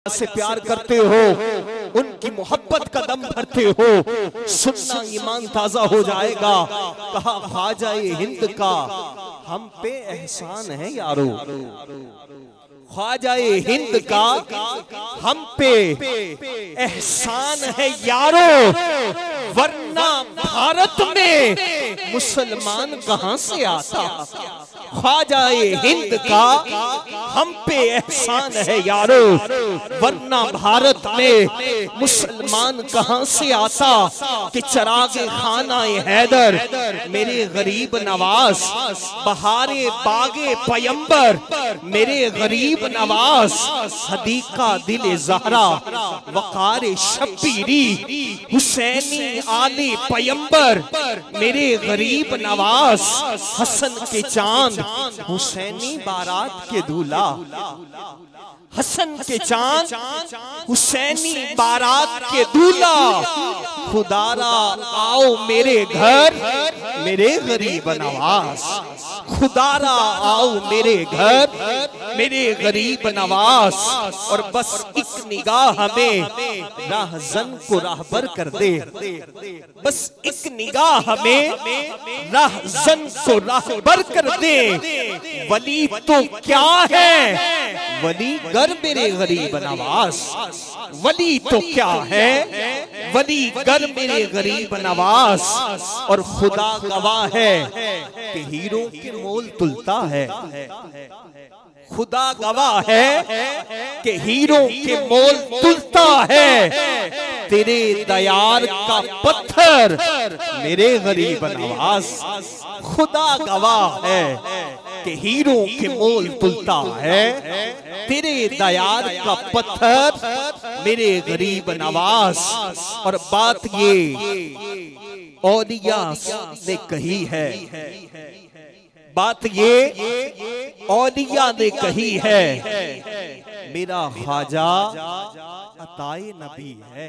से प्यार करते हो, उनकी मोहब्बत का दम भरते हो, सुनना ईमान ताजा हो जाएगा। कहा ख्वाजाए हिंद का हम पे एहसान है यारो, ख्वाजाए हिंद का हम पे एहसान है यारो, वरना भारत में मुसलमान कहां से आता। ख्वाजाए हिंद का हम पे एहसान है यारो, वरना भारत में मुसलमान कहां से आता। कि चरागे खानाए हैदर मेरे गरीब नवाज, बहारे बागे पयंबर मेरे गरीब नवाज, हदीका दिल ज़हरा वक़ार शब्बीरी, हुसैनी आले पयंबर मेरे गरीब नवाज, हसन के चांद हुसैनी बारात के दूल्हा, हसन के चांद हुसैनी बारात के दूल्हा। खुदारा आओ मेरे घर मेरे गरीब नवाज, खुदारा आओ मेरे घर मेरे गरीब नवाज। और बस एक निगाह हमें राहज़न को राहबर कर दे, बस एक निगाह हमें राहज़न को राहबर कर दे। वली तो क्या है वली गर मेरे गरीब नवाज, वली तो क्या है वली गर मेरे गरीब नवाज। और खुदा गवाह है कि हीरो के मोल तुलता है, खुदा गवाह है कि हीरो के मोल तुलता है। तेरे दयार का पत्थर मेरे गरीब नवाज, खुदा गवाह है कि हीरो के मोल तुलता है। तेरे दयार का पत्थर मेरे गरीब नवाज। और बात ये औलिया ने कही है, बात ये औलिया ने कही है, मेरा ख्वाजा अताए नबी है।